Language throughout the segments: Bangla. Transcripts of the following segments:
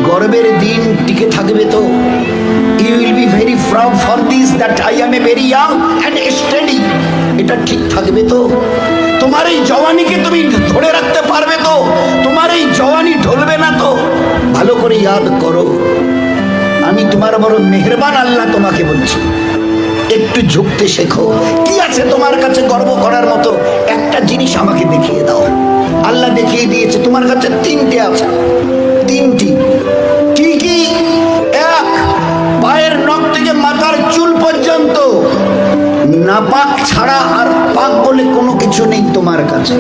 গর্বের দিন টিকে থাকবে তো? You will be very proud for this that I am a very young and steady. এটা ঠিক থাকবে তো? তোমার এই জওয়ানিকে তুমি ধরে রাখতে পারবে তো? তোমার এই জওয়ানি ঢলবে না তো? ভালো করে ইয়াদ করো, আমি তোমার বড় মেহেরবান আল্লাহ তোমাকে বলছি, একটু ঝুঁকতে শেখো। কি আছে তোমার কাছে গর্ব করার মতো? একটা জিনিস আমাকে দেখিয়ে দাও। আল্লাহ দেখিয়ে দিয়েছে তোমার কাছে তিনটে আছে, তিনটি। কি কি? এক, পায়ের নখ থেকে মাথার চুল পর্যন্ত নাপাক ছাড়া আর পাক বলে কোনো কিছু নেই তোমার কাছে।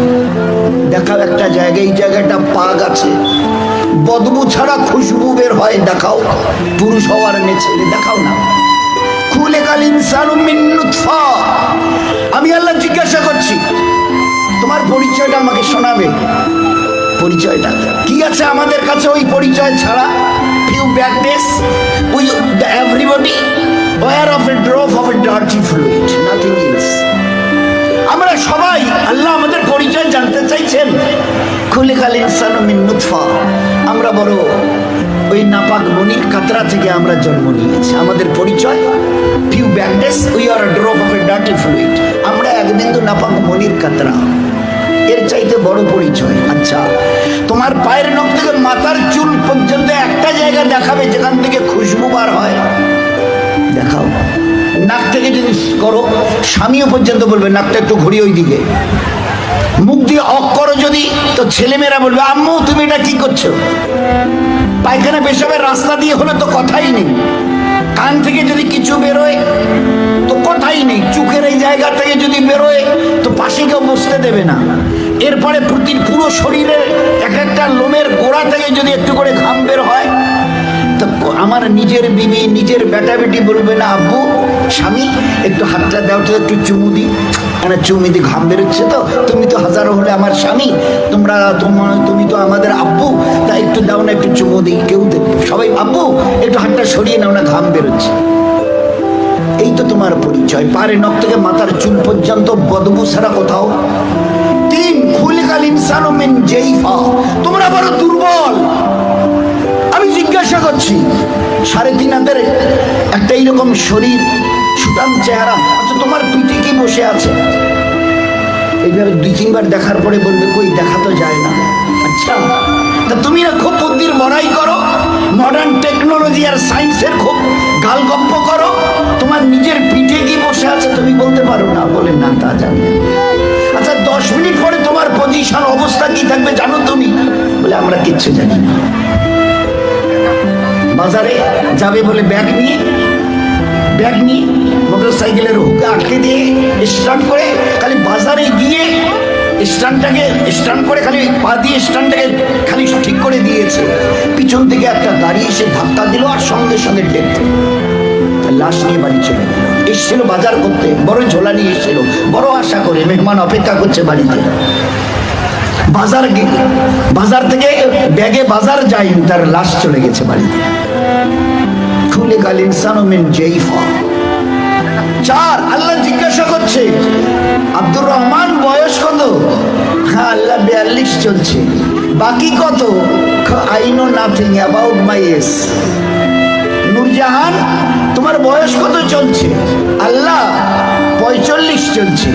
দেখাও একটা জায়গায়, এই জায়গাটা পাক আছে, বদবু ছাড়া খুশবু বের হয়, দেখাও। পুরুষ হওয়ার ছেলে দেখাও না। খুলিকাল ইনসানু মিন নুতফা। আমি আল্লাহ জিজ্ঞাসা করছি, তোমার পরিচয়টা আমাকে শোনাবে। পরিচয়টা কি আছে আমাদের কাছে ওই পরিচয় ছাড়া? Few bad days we everybody were of a drop of a dirty fluid, nothing else. আমরা সবাই, আল্লাহ আমাদের পরিচয় জানতে চাইছেন। খুলিকাল ইনসানু মিন নুতফা। আমরা বড় ওই নাপাক মনির কাতরা থেকে আমরা জন্ম নিয়েছি। আমাদের পরিচয় few bad days we are A drop of a dirty fluid. আমরা এক বিন্দু নাপাক মনির কাতরা, এর চাইতে বড় পরিচয়। আচ্ছা, তোমার পায়ের নখ থেকে মাথার চুল পর্যন্ত একটা জায়গা দেখাবে যেখান থেকে খুশবু বার হয়, দেখাও। নাক থেকে যদি করো, স্বামীও পর্যন্ত বলবে নাকটা একটু ঘুরিয়ে ওই দিকে। মুখ দিয়ে অক করো যদি, তো ছেলেমেয়েরা বলবে আম্মু তুমি এটা কি করছো? পায়খানা পেশাবের রাস্তা দিয়ে হলে তো কথাই নেই। কান থেকে যদি কিছু বেরোয় তো কথাই নেই। চোখের এই জায়গা থেকে যদি বেরোয় তো পাশে কেউ বসতে দেবে না। এরপরে পুরো শরীরের এক একটা লোমের গোড়া থেকে যদি একটু করে ঘাম বের হয়, তো আমার নিজের বিবি, নিজের বেটা বেটি বলবে না আব্বু, স্বামী একটু হাতটা দাও তো, একটু চুমু দিই। চুমু দিয়ে ঘাম বেরোচ্ছে তো, তুমি তো হাজারো হলে আমার স্বামী, তুমি তো আমাদের আব্বু, তা একটু দাও না, একটু চুমু দিই। কেউ সবাই আব্বু একটু হাতটা সরিয়ে নাও না, ঘাম বেরোচ্ছে। এই তো তোমার পরিচয়। পারে নখ থেকে মাথার চুল পর্যন্ত বদবু ছাড়া কোথাও। তিন, খুলিকাল ইনসানু মিন জাইফা। তোমরা বড় দুর্বল। আমি জিজ্ঞাসা করছি, 3.5 হাতের একটা এইরকম শরীর, সুঠাম চেহারা, আচ্ছা তোমার পিঠে কি বসে আছে? এইভাবে 2-3 বার দেখার পরে বলবে কই, দেখা তো যায় না। আচ্ছা, তা তুমি না খুব বুদ্ধির বড়াই করো, মডার্ন টেকনোলজি আর সায়েন্সের খুব গালগপ্প করো, তোমার নিজের পিঠে কি বসে আছে তুমি বলতে পারো না? বলে না, তা জানি। আচ্ছা 10 মিনিট পরে তোমার পজিশন অবস্থা কি থাকবে জানো তুমি? বলে আমরা কিচ্ছু জানি না। বাজারে যাবে বলে ব্যাগ নিয়ে মোটর সাইকেলের হুকে আটকে দিয়ে স্টার্ট করে, খালি বাজারে গিয়ে স্ট্যান্ড করে খালি পা দিয়ে স্ট্যান্ডটাকে খালি ঠিক করে দিয়েছে, পিছন থেকে একটা গাড়ি এসে ধাক্কা দিল আর সঙ্গে সঙ্গে ডেথ। লাশ নিয়ে বাড়ি চলে গেল। এসছিল বাজার করতে, বড় ঝোলা নিয়ে এসছিল, বড় আশা করে মেহমান অপেক্ষা করছে বাড়িতে। বাজার থেকে ব্যাগে বাজার যায়নি, তার লাশ চলে গেছে বাড়িতে। খুলিকাল ইনসানু মিন জাইফা। 4, আল্লাহ জিজ্ঞাসা করছে আব্দুর রহমান বয়স কত? হ্যাঁ আল্লাহ 42 চলছে। বাকি কত? I know nothing about my age. Nurjahan তোমার বয়স কত চলছে? আল্লাহ 45 চলছে।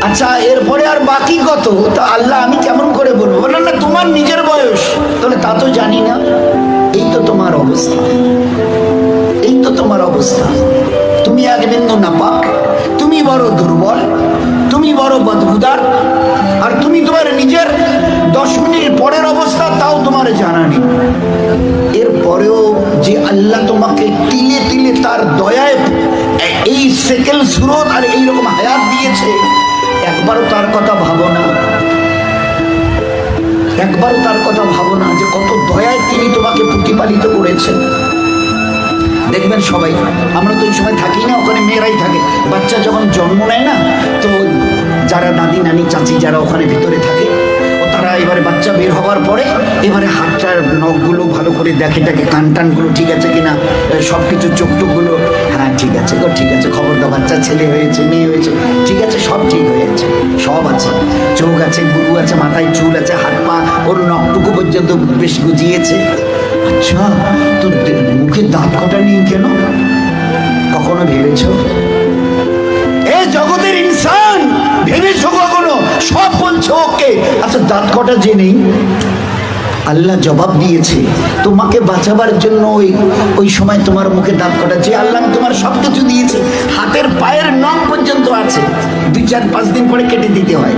আচ্ছা এরপরে আর বাকি কত? তা আল্লাহ আমি কেমন করে বলবো? বললেন না তোমার নিজের বয়স। তাহলে তা তো জানি না। এই তো তোমার অবস্থা, এই তো তোমার অবস্থা। তুমি এক বিন্দু নাপাক, তুমি বড় দুর্বল, তুমি বড় বদবুদার, আর তুমি তোমার নিজের 10 মিনিট পরের অবস্থা তাও তোমার জানা নেই। এরপরেও যে আল্লাহ তোমাকে তিলে তিলে তার দয়ায় এই সেকেল সুরত আর এইরকম হায়াত দিয়েছে, একবারও তার কথা ভাবো না। একবারও তার কথা ভাবো না যে কত দয়ায় তিনি তোমাকে প্রতিপালিত করেছেন। দেখবেন সবাই, আমরা তো ওই সময় থাকি না, ওখানে মেয়েরাই থাকে। বাচ্চা যখন জন্ম নেয় না, তো যারা দাদি নানি চাচি যারা ওখানে ভিতরে থাকে, তারা এবারে বাচ্চা বের হওয়ার পরে এবারে হাতটার নখগুলো ভালো করে দেখে, কান টানগুলো ঠিক আছে কিনা, সব কিছু চোখ টোকগুলো, হ্যাঁ ঠিক আছে গো, ঠিক আছে, খবর দাও, বাচ্চা ছেলে হয়েছে মেয়ে হয়েছে, ঠিক আছে, সব ঠিক হয়েছে, সব আছে, চোখ আছে, গুরু আছে, মাথায় চুল আছে, হাত পা, ওর নখটুকু পর্যন্ত বেশ গুজিয়েছে। আচ্ছা, তো মুখে দাঁত কটা নেই কেন? কখনো ভেবেছো? এ জগতের ইনসান, ভেবেছো কখনো? সব বলছো ওকে, আচ্ছা দাঁত কটা যে নেই? আল্লাহ জবাব দিয়েছে তোমাকে বাঁচাবার জন্য। ওই সময় তোমার মুখে দাঁত কটা, যে আল্লাহ তোমার সব কিছু দিয়েছে, হাতের পায়ের নখ পর্যন্ত আছে, 2-4-5 দিন পরে কেটে দিতে হয়,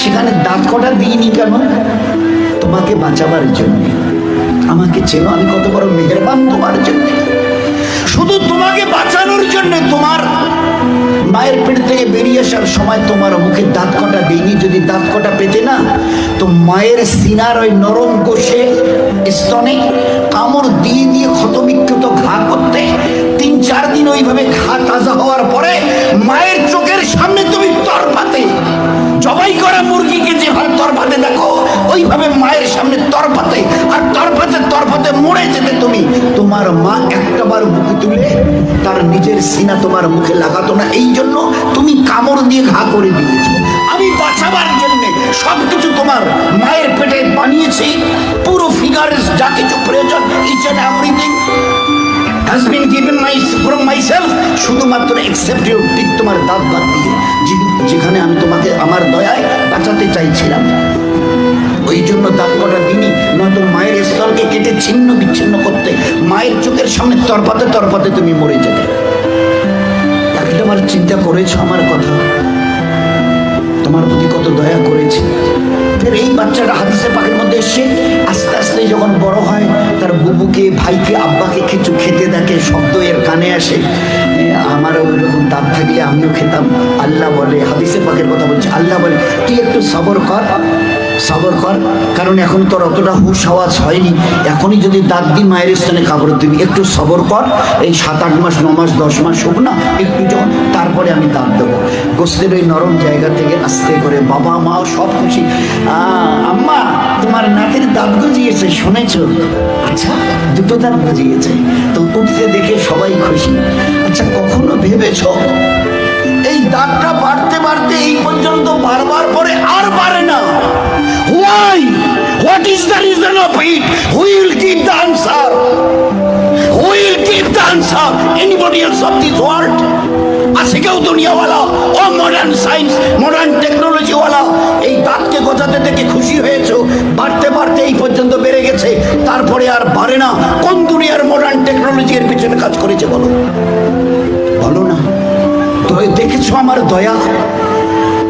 সেখানে দাঁত কটা দিইনি কেন? তোমাকে বাঁচাবার জন্য। আমাকে চেনো আমি কত বড় মেহেরবান তোমার জন্য। শুধু তোমাকে বাঁচানোর জন্য তোমার মায়ের পেট থেকে বেরিয়ে আসার সময় তোমার মুখে দাঁত কটা দেয়নি। যদি দাঁত কটা পেতে না, তো মায়ের সিনার ওই নরম গোশে স্তনে কামড় দিয়ে দিয়ে ক্ষতবিক্ষত ঘা করতে, 3-4 দিন ওইভাবে ঘা তাজা হওয়ার পরে মায়ের চোখের সামনে তুমি তরপাতে, জবাই করা মুরগিকে যেভাবে তরপাতে দেখো, ওইভাবে মায়ের সামনে তরপাতে, আর তরপাতে মরে যেতে তুমি। তোমার মা একটাবার মুখে তুলে তার নিজের সিনা তোমার মুখে লাগাতো না, এই জন্য তুমি কামড় দিয়ে ঘা করে দিয়েছো। আমি বাঁচাবার জন্য সবকিছু তোমার মায়ের পেটে বানিয়েছি, পুরো ফিগারের যা কিছু প্রয়োজন, each and everything has been given from myself, শুধুমাত্র except your teeth, তোমার দাঁত বাদ দিয়ে, যেখানে আমি তোমাকে আমার দয়ায় বাঁচাতে চাইছিলাম। ওই জন্য দাঁত কটা দিনই, নয়তো মায়ের স্তনকে কেটে ছিন্ন বিচ্ছিন্ন করতে, মায়ের চোখের সামনে তরপাতে তুমি মরে যেতে। একটাবার চিন্তা করেছো আমার কথা? তোমার প্রতি কত দয়া করেছে। ফের এই বাচ্চাটা হাদিসে পাকের মধ্যে এসে আস্তে আস্তে যখন বড় হয়, তার বুবুকে, ভাইকে, আব্বাকে কিছু খেতে দেখে, শব্দ এর কানে আসে, আমারও ওইরকম দাঁত থাকলে আমিও খেতাম। আল্লাহ বলে, হাদিসে পাকের কথা বলছে, আল্লাহ বলে তুই একটু সবর কর, কারণ এখন তোর অতটা হুশ আওয়াজ হয়নি, এখনই যদি দাঁত দি মায়ের স্থানে কাপড় দিবি, একটু সবর কর, এই 7-8 মাস 9 মাস 10 মাস হোক না একটু, যখন তারপরে আমি দাঁত দেবো। গোস্তের ওই নরম জায়গা থেকে আস্তে করে বাবা মাও সব খুশি, আম্মা তোমার নাতির দাঁত গজিয়েছে শুনেছো? আচ্ছা, 2টো দাঁত গজিয়েছে, তো উঠতে দেখে সবাই খুশি। আচ্ছা, কখনো ভেবেছ এই দাঁতটা বাড়তে এই পর্যন্ত বারবার পরে আর বাড়ে না? Why? What is the reason of it? Who will give the answer? Who will give the answer? Anybody else of this world? আছে কেউ দুনিয়াওয়ালা, ও মডার্ন সায়েন্স, মডার্ন টেকনোলজিওয়ালা, এই দাঁতকে গজাতে দেখে খুশি হয়েছো? বাড়তে এই পর্যন্ত বেড়ে গেছে, তারপরে আর বাড়ে না। কোন দুনিয়ার মডার্ন টেকনোলজির পিছনে কাজ করেছে বলো না? তো দেখেছো আমার দয়া?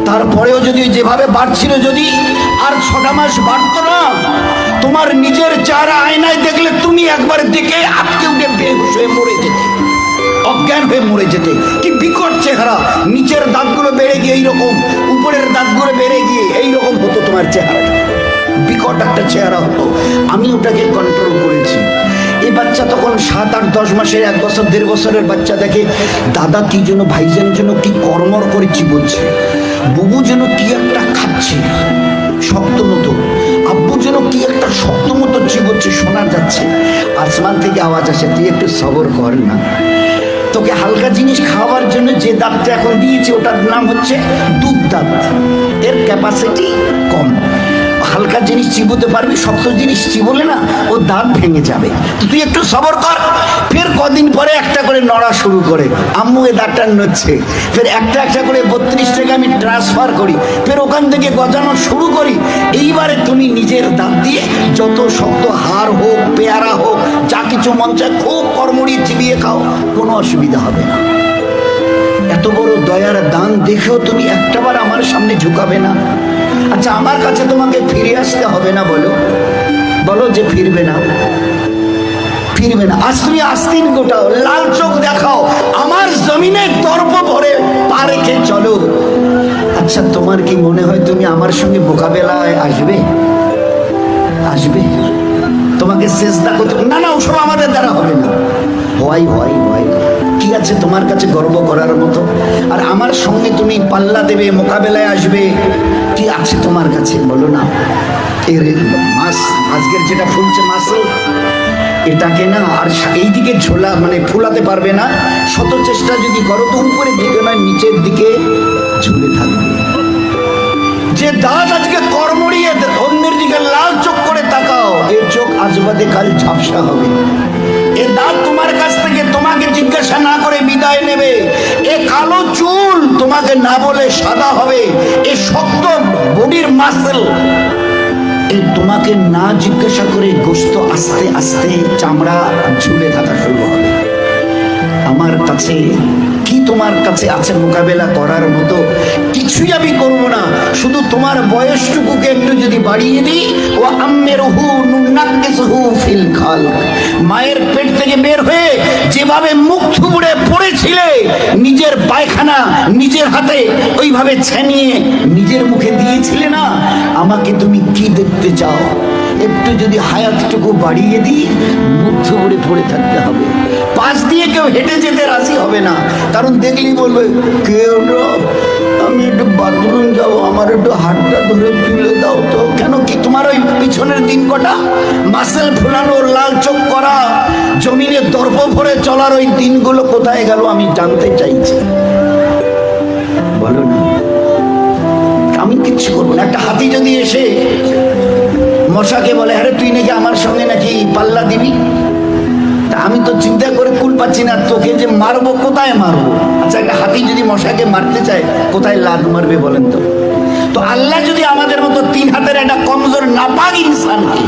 তারপরেও যদি যেভাবে বাড়ছিল, যদি আর 6টা মাস বাড়তো না, তোমার নিজের চেহারা আয়নায় দেখলে তুমি একবার দেখে আটকে উঠে বেহুশ হয়ে মরে যেতে, অজ্ঞান হয়ে মরে যেতে। কি বিকট চেহারা! নিচের দাঁতগুলো বেড়ে গিয়ে এইরকম, উপরের দাঁতগুলো বেড়ে গিয়ে এইরকম হতো তোমার চেহারাটা, বিকট একটা চেহারা হতো। আমি ওটাকে কন্ট্রোল করেছি। এই বাচ্চা তখন 7-8-10 মাসের, 1 বছর 1.5 বছরের বাচ্চা দেখে দাদা কি যেন, ভাইজান যেন কি কর্মর করে চিবোচ্ছে, বুবু যেন কি একটা খাচ্ছে শক্ত মতো, আব্বু যেন কি একটা শক্ত মতো চিবোচ্ছে, শোনা যাচ্ছে। আসমান থেকে আওয়াজ আসে, তুই একটু সবর কর না। তোকে হালকা জিনিস খাওয়ার জন্য যে দাঁতটা এখন দিয়েছে, ওটার নাম হচ্ছে দুধ দাঁত, এর ক্যাপাসিটি কম। হালকা জিনিস চিবোতে পারবি, শক্ত জিনিস চিবোলে না ও দাঁত ভেঙে যাবে, তো তুই একটু সবর কর। ফের কদিন পরে একটা করে নড়া শুরু করে, আম্মু এ দাঁতটা নড়ছে, ফের একটা করে 32 টাকা আমি ট্রান্সফার করি, ফের ওখান থেকে গজানো শুরু করি। এইবারে তুমি নিজের দাঁত দিয়ে যত শক্ত হাড় হোক, পেয়ারা হোক, যা কিছু মন চায় খুব কর্মড়ি চিবিয়ে খাও, কোনো অসুবিধা হবে না। এত বড় দয়ার দান দেখেও তুমি একটাবার আমার সামনে ঝুঁকাবে না? আচ্ছা, আমার কাছে তোমাকে ফিরে আসতে হবে না? বলো যে ফিরবে না। আজ তুমি আস্তিন গোটাও, লাল চোখ দেখাও, আমার জমিনে দর্প ভরে পা রেখে চলো। আচ্ছা, তোমার কি মনে হয় তুমি আমার সঙ্গে মোকাবেলায় আসবে? তোমাকে সেজদা করতে না, ওসব আমাদের দ্বারা হবে না। ভয় কি আছে তোমার কাছে গর্ব করার মতো? আর আমার সঙ্গে তুমি পাল্লা দেবে, মোকাবেলায় আসবে, কি আছে তোমার কাছে বলো না? এর মাছ, আজকের যেটা ফুলছে মাসল, এটাকে না আর এইদিকে ঝোলা মানে ফুলাতে পারবে না। শত চেষ্টা যদি করো তো উপরের দিকে নয়, নিচের দিকে ঝুলে থাকবে। যে দাঁত আজকে কর্মড়িয়ে অন্যের দিকে লাল চোখ করে তাকাও, এর চোখ আজ বাদে কাল ঝাপসা হবে। এ দাঁত তোমার কাছ থেকে তোমাকে জিজ্ঞাসা না করে বিদায় নেবে। এ কালো চুল তোমাকে না বলে সাদা হবে। এ শক্ত বডির মাসল তোমাকে না জিজ্ঞাসা করে গোশত আস্তে আস্তে চামড়া ঝুলে থাকা শুরু হবে। আমার কাছে কি তোমার কাছে আছে মোকাবেলা করার মতো? কিছুই আমি করব না, শুধু তোমার বয়সটুকুকে একটু যদি বাড়িয়ে দিই। ও আম্মেরহু নুনাক্কিসহু ফিল খালক, মায়ের পেট থেকে বের হয়ে যেভাবে মুখ থুবড়ে পড়েছিলে, নিজের পায়খানা নিজের হাতে ওইভাবে ছেনিয়ে নিজের মুখে দিয়েছিলে না, আমাকে তুমি কি দেখতে চাও? একটু যদি হায়াতটুকু বাড়িয়ে দিই, মুখ থুবড়ে পড়ে থাকতে হবে। পাশ দিয়ে কেউ হেঁটে যেতে রাজি হবে না, কারণ দেখলেই বলবে কেউ আমি একটু বাথরুম যাবো, আমার একটু হাতটা ধরে তুলে দাও তো। কেন কি তোমার ওই পিছনের দিন কটা মাসেল ফুলানো, লাল চোখ করা, জমিনে দর্প ভরে চলার ওই দিনগুলো কোথায় গেল আমি জানতে চাইছি। বলো না, আমি কিচ্ছু করবো না। একটা হাতি যদি এসে মশাকে বলে আরে তুই নাকি আমার সঙ্গে নাকি পাল্লা দিবি, তা আমি তো চিন্তা করে কুল পাচ্ছি না, তোকে যে মারবো কোথায় মারবো। আচ্ছা, একটা হাতি যদি মশাকে মারতে চায় কোথায় লাদ মারবে বলেন তো? তো আল্লাহ যদি আমাদের মতো 3 হাতের একটা কমজোর নাপাক ইনসানকে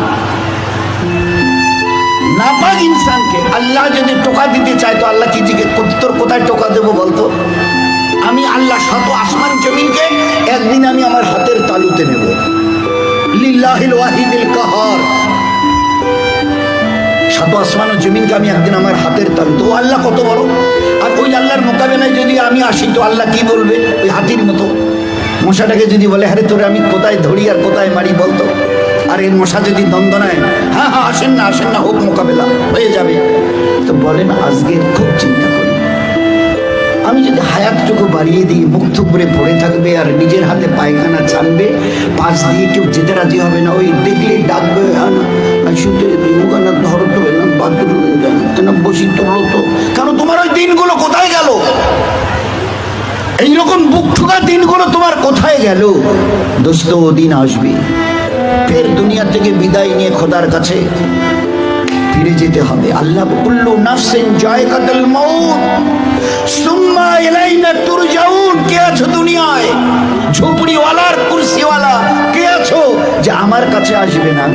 আল্লাহ যদি টোকা দিতে চায়, তো আল্লাহ কি জিজ্ঞেস তোর কোথায় টোকা দেবো বলতো? আমি আল্লাহ শত আসমান জমিনকে একদিন আমি আমার হাতের তালুতে নেব। লিল্লাহিল ওয়াহিদিল কাহার, শত আসমান ও জমিনকে আমি একদিন আমার হাতের তালু। তো আল্লাহ কত বড়! আর ওই আল্লাহর মোকাবেলায় যদি আমি আসি, তো আল্লাহ কি বলবে? ওই হাতির মতো মশাটাকে যদি বলে আরে তোরে আমি কোথায় ধরি আর কোথায় মারি বলতো? আর এই মশা যদি দ্বন্দ্ব নেয়, হ্যাঁ হ্যাঁ আসেন না হোক, মোকাবেলা হয়ে যাবে। তো বলেন, আজকে খুব চিন্তা করি, আমি যদি হায়াতটুকু বাড়িয়ে দিই, মুখ থুবড়ে পড়ে থাকবে আর নিজের হাতে পায়খানা ছানবে, পাশ দিয়ে কেউ যেতে রাজি হবে না। ওই দেখলে ডাকবে, শুধু মুখানা ধরো তো না, বাথরুম কেন বসি তোলো তো। কেন তোমার ওই দিনগুলো কোথায় গেল? এইরকম বুক ঠুকা দিনগুলো তোমার কোথায় গেল? দোস্ত, দিন আসবে, ফের দুনিয়া থেকে বিদায় নিয়ে খোদার কাছে ফিরে যেতে হবে। আল্লাহ কুল্লু নাফসিন যায়কাতুল মাউত সুম্মা ইলাইনা তুরজাউন। কে আছো দুনিয়ায়? ঝুপড়িওয়ালার কুরসিওয়ালা কে আছো যে আমার কাছে আসবে না?